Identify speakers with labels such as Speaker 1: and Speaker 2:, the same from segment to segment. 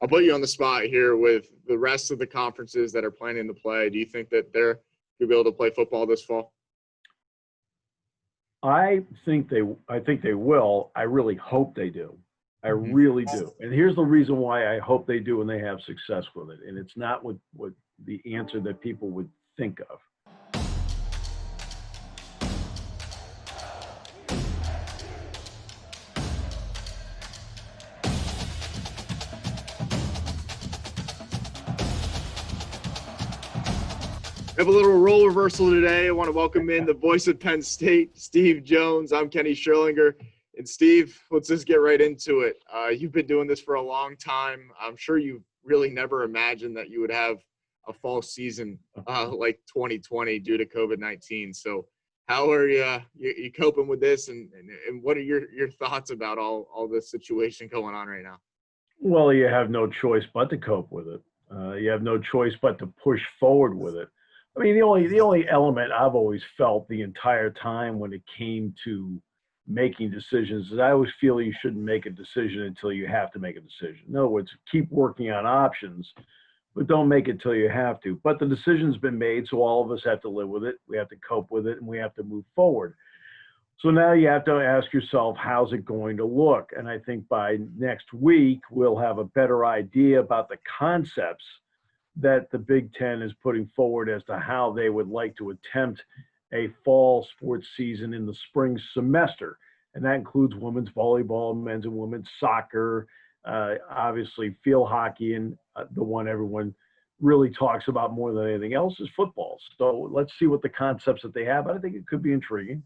Speaker 1: I'll put you on the spot here with the rest of the conferences that are planning to play. Do you think that they're going to be able to play football this fall?
Speaker 2: I think they will. I really hope they do. I really do. And here's the reason why I hope they do and they have success with it. And it's not what the answer that people would think of.
Speaker 1: We have a little role reversal today. I want to welcome in the voice of Penn State, Steve Jones. I'm Kenny Schierlinger. And Steve, let's just get right into it. You've been doing this for a long time. I'm sure you really never imagined that you would have a fall season like 2020 due to COVID-19. So how are you coping with this, and what are your thoughts about all this situation going on right now?
Speaker 2: Well, you have no choice but to cope with it. You have no choice but to push forward with it. I mean, the only element I've always felt the entire time when it came to making decisions is I always feel you shouldn't make a decision until you have to make a decision. In other words, keep working on options, but don't make it till you have to. But the decision's been made, so all of us have to live with it. We have to cope with it, and we have to move forward. So now you have to ask yourself, how's it going to look? And I think by next week, we'll have a better idea about the concepts that the Big Ten is putting forward as to how they would like to attempt a fall sports season in the spring semester. And that includes women's volleyball, men's and women's soccer, obviously field hockey, and the one everyone really talks about more than anything else is football. So let's see what the concepts that they have. I think it could be intriguing.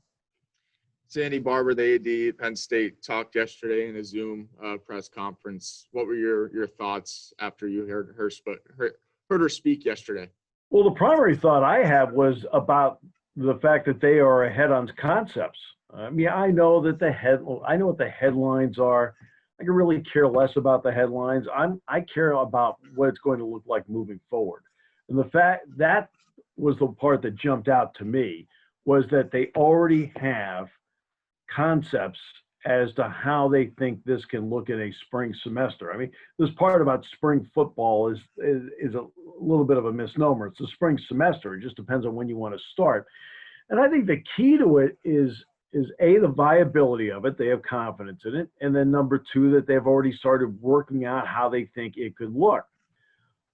Speaker 1: Sandy Barber, the AD at Penn State, talked yesterday in a Zoom press conference. What were your thoughts after you heard her speak yesterday?
Speaker 2: Well, the primary thought I had was about the fact that they are ahead on concepts. I mean, I know what the headlines are. I can really care less about the headlines. I care about what it's going to look like moving forward. And the fact that was the part that jumped out to me, was that they already have concepts as to how they think this can look in a spring semester. I mean, this part about spring football is a little bit of a misnomer. It's a spring semester. It just depends on when you want to start. And I think the key to it is A, the viability of it. They have confidence in it. And then number two, that they've already started working out how they think it could look.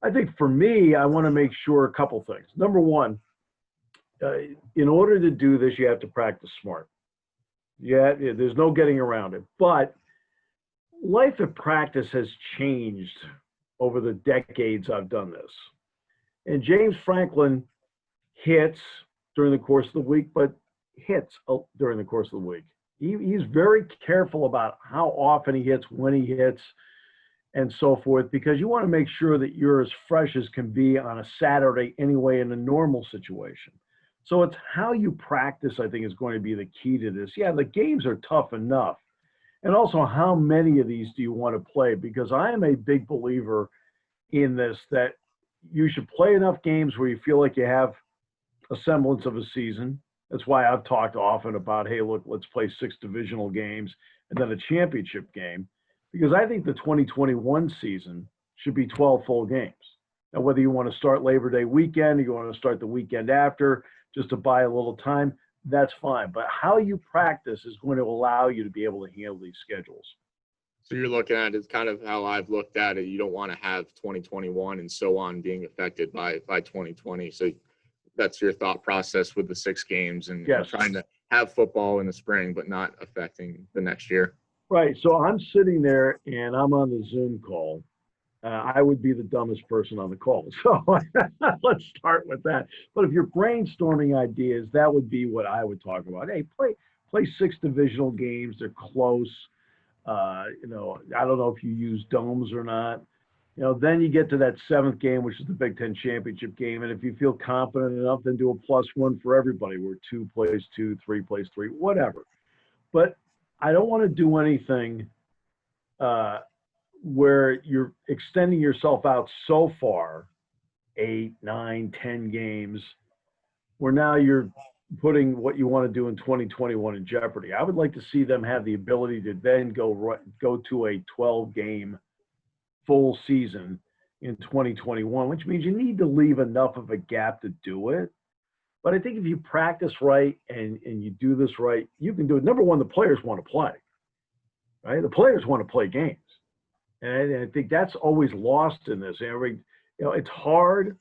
Speaker 2: I think for me, I want to make sure a couple things. Number one, in order to do this, you have to practice smart. Yeah, there's no getting around it. But life of practice has changed over the decades I've done this. And James Franklin hits during the course of the week, but hits during the course of the week. He's very careful about how often he hits, when he hits, and so forth, because you want to make sure that you're as fresh as can be on a Saturday anyway in a normal situation. So it's how you practice, I think, is going to be the key to this. Yeah, the games are tough enough. And also, how many of these do you want to play? Because I am a big believer in this, that you should play enough games where you feel like you have a semblance of a season. That's why I've talked often about, hey, look, let's play 6 divisional games and then a championship game. Because I think the 2021 season should be 12 full games. Now, whether you want to start Labor Day weekend or you want to start the weekend after, just to buy a little time, that's fine. But how you practice is going to allow you to be able to handle these schedules.
Speaker 1: So you're looking at it kind of how I've looked at it. You don't want to have 2021 and so on being affected by 2020. So that's your thought process with the 6 games and
Speaker 2: yes,
Speaker 1: trying to have football in the spring, but not affecting the next year.
Speaker 2: Right. So I'm sitting there and I'm on the Zoom call. I would be the dumbest person on the call. So let's start with that. But if you're brainstorming ideas, that would be what I would talk about. Hey, play 6 divisional games. They're close. I don't know if you use domes or not. Then you get to that 7th game, which is the Big Ten championship game. And if you feel confident enough, then do a +1 for everybody, where 2 plays 2, 3 plays 3, whatever. But I don't want to do anything where you're extending yourself out so far, 8, 9, 10 games, where now you're putting what you want to do in 2021 in jeopardy. I would like to see them have the ability to then go to a 12-game full season in 2021, which means you need to leave enough of a gap to do it. But I think if you practice right and you do this right, you can do it. Number one, the players want to play, right? The players want to play games. And I think that's always lost in this. It's hard.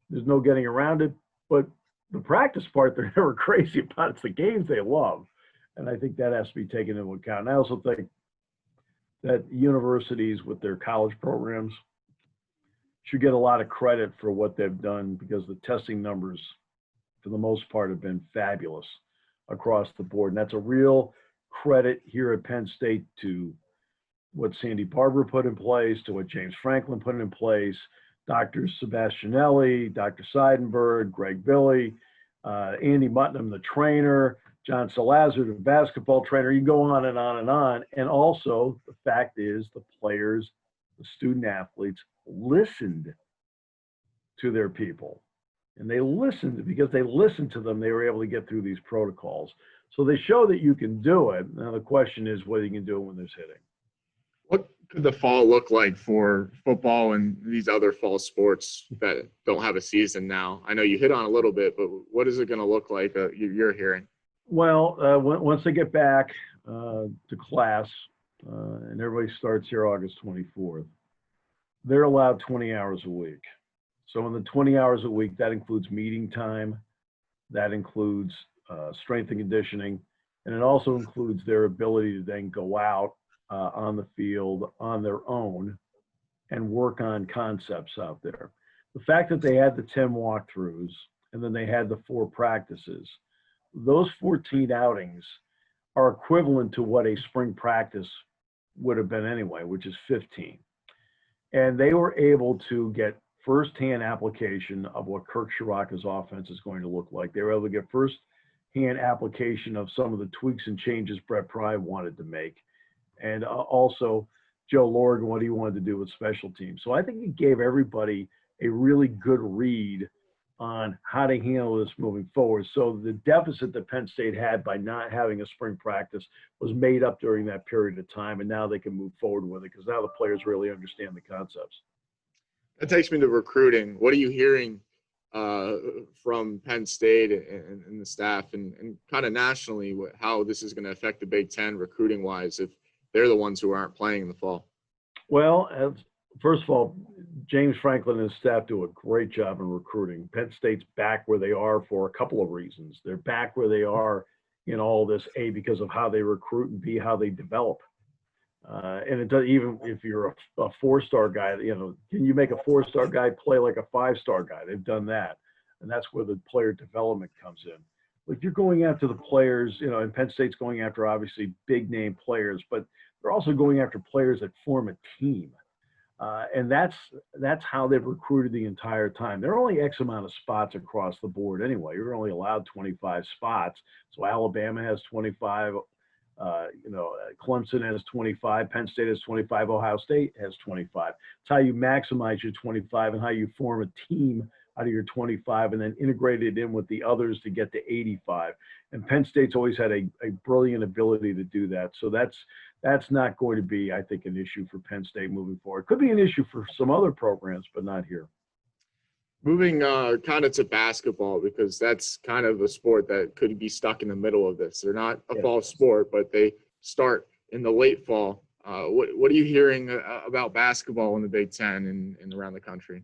Speaker 2: There's no getting around it. But the practice part, they're never crazy about. It's the games they love. And I think that has to be taken into account. And I also think that universities with their college programs should get a lot of credit for what they've done, because the testing numbers, for the most part, have been fabulous across the board. And that's a real credit here at Penn State to what Sandy Barber put in place, to what James Franklin put in place, Dr. Sebastianelli, Dr. Seidenberg, Greg Billy, Andy Mutnam, the trainer, John Salazar, the basketball trainer. You can go on and on and on. And also, the fact is, the players, the student athletes listened to their people. And they listened, because they listened to them, they were able to get through these protocols. So they show that you can do it. Now the question is whether you can do it when there's hitting.
Speaker 1: What could the fall look like for football and these other fall sports that don't have a season now? I know you hit on a little bit, but what is it going to look like you're hearing?
Speaker 2: Well, once they get back to class, and everybody starts here August 24th, they're allowed 20 hours a week. So in the 20 hours a week, that includes meeting time, that includes strength and conditioning, and it also includes their ability to then go out on the field on their own and work on concepts out there. The fact that they had the 10 walkthroughs and then they had the 4 practices, those 14 outings are equivalent to what a spring practice would have been anyway, which is 15. And they were able to get firsthand application of what Kirk Shiraka's offense is going to look like. They were able to get firsthand application of some of the tweaks and changes Brett Pry wanted to make. And also Joe Lorg and what he wanted to do with special teams. So I think he gave everybody a really good read on how to handle this moving forward. So the deficit that Penn State had by not having a spring practice was made up during that period of time, and now they can move forward with it because now the players really understand the concepts.
Speaker 1: That takes me to recruiting. What are you hearing from Penn State and the staff and kind of nationally, how this is going to affect the Big Ten recruiting-wise if they're the ones who aren't playing in the fall?
Speaker 2: Well, first of all, James Franklin and his staff do a great job in recruiting. Penn State's back where they are for a couple of reasons. They're back where they are in all this, A, because of how they recruit, and B, how they develop. And it does, even if you're a 4-star guy, can you make a 4-star guy play like a 5-star guy? They've done that. And that's where the player development comes in. If you're going after the players, and Penn State's going after obviously big name players, but they're also going after players that form a team. And that's how they've recruited the entire time. There are only X amount of spots across the board anyway. You're only allowed 25 spots. So Alabama has 25, Clemson has 25, Penn State has 25, Ohio State has 25. It's how you maximize your 25 and how you form a team out of your 25 and then integrate it in with the others to get to 85. And Penn State's always had a brilliant ability to do that. So that's not going to be, I think, an issue for Penn State moving forward. Could be an issue for some other programs, but not here.
Speaker 1: Moving kind of to basketball, because that's kind of a sport that could be stuck in the middle of this. They're not a fall sport, but they start in the late fall. What are you hearing about basketball in the Big Ten and around the country?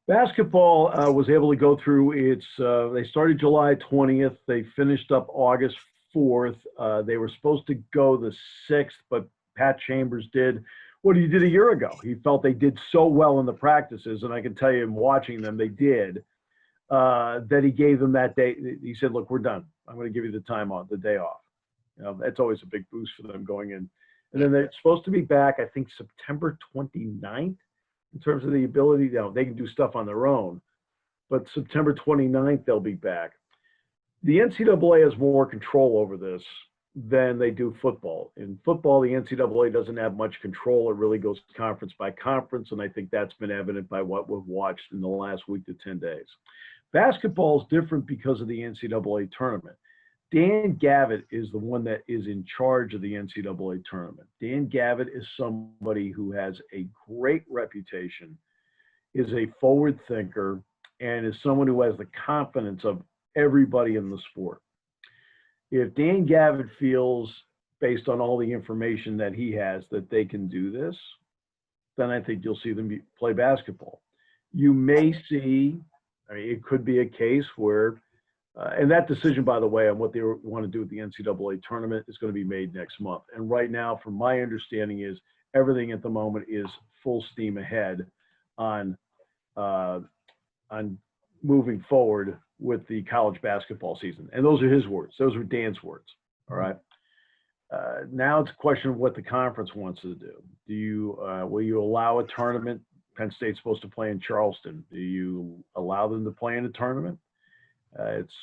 Speaker 2: Basketball was able to go through its, they started July 20th. They finished up August 4th. They were supposed to go the 6th, but Pat Chambers did what he did a year ago. He felt they did so well in the practices, and I can tell you in watching them, they did, that he gave them that day. He said, look, we're done. I'm going to give you the time off, the day off. That's always a big boost for them going in. And then they're supposed to be back, I think, September 29th. In terms of the ability, they can do stuff on their own, but September 29th, they'll be back. The NCAA has more control over this than they do football. In football, the NCAA doesn't have much control. It really goes conference by conference, and I think that's been evident by what we've watched in the last week to 10 days. Basketball is different because of the NCAA tournament. Dan Gavitt is the one that is in charge of the NCAA tournament. Dan Gavitt is somebody who has a great reputation, is a forward thinker, and is someone who has the confidence of everybody in the sport. If Dan Gavitt feels, based on all the information that he has, that they can do this, then I think you'll see them play basketball. You may see, I mean, it could be a case where, and that decision, by the way, on what they want to do with the NCAA tournament is going to be made next month. And right now, from my understanding, is everything at the moment is full steam ahead on moving forward with the college basketball season. And those are his words. Those were Dan's words. All right. Now it's a question of what the conference wants to do. Do you will you allow a tournament? Penn State's supposed to play in Charleston. Do you allow them to play in a tournament? It's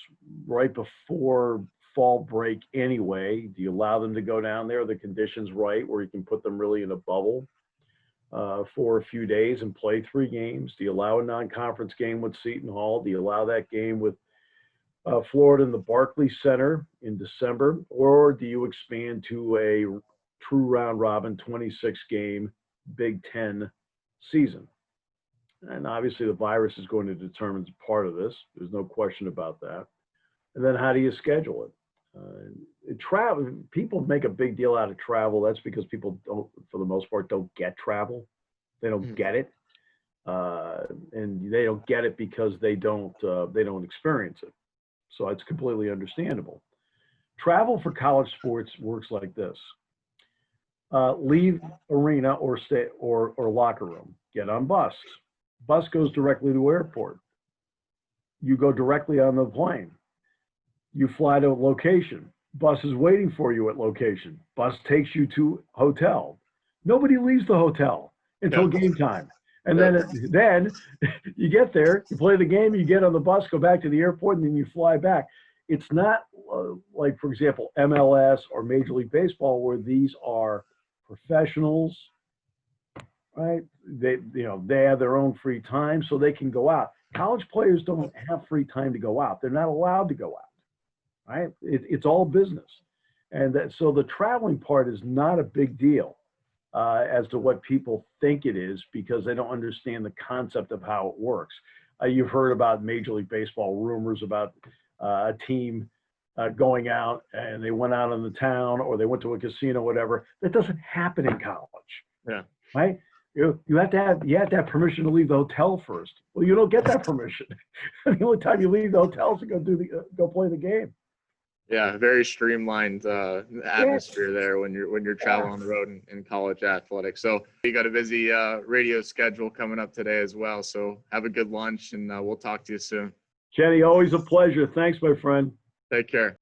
Speaker 2: right before fall break anyway. Do you allow them to go down there? Are the conditions right where you can put them really in a bubble for a few days and play 3 games? Do you allow a non-conference game with Seton Hall? Do you allow that game with Florida in the Barclays Center in December? Or do you expand to a true round robin 26-game Big Ten season? And obviously the virus is going to determine part of this. There's no question about that. And then how do you schedule it? Travel, people make a big deal out of travel. That's because people don't, for the most part, don't get travel. They don't get it. And they don't get it because they don't experience it. So it's completely understandable. Travel for college sports works like this. Leave arena or stay or locker room. Get on bus. Bus goes directly to airport. You go directly on the plane. You fly to a location. Bus is waiting for you at location. Bus takes you to hotel. Nobody leaves the hotel until game time. And then you get there, you play the game, you get on the bus, go back to the airport, and then you fly back. It's not like, for example, MLS or Major League Baseball, where these are professionals, right? They have their own free time, so they can go out. College players don't have free time to go out. They're not allowed to go out, right? It's all business. And so the traveling part is not a big deal as to what people think it is, because they don't understand the concept of how it works. You've heard about Major League Baseball rumors about a team going out and they went out in the town or they went to a casino, whatever. That doesn't happen in college.
Speaker 1: Yeah.
Speaker 2: Right? You have to have permission to leave the hotel first. Well, you don't get that permission. The only time you leave the hotel is to go play the game.
Speaker 1: Yeah, very streamlined atmosphere there when you're traveling on the road in college athletics. So you got a busy radio schedule coming up today as well. So have a good lunch, and we'll talk to you soon.
Speaker 2: Kenny, always a pleasure. Thanks, my friend.
Speaker 1: Take care.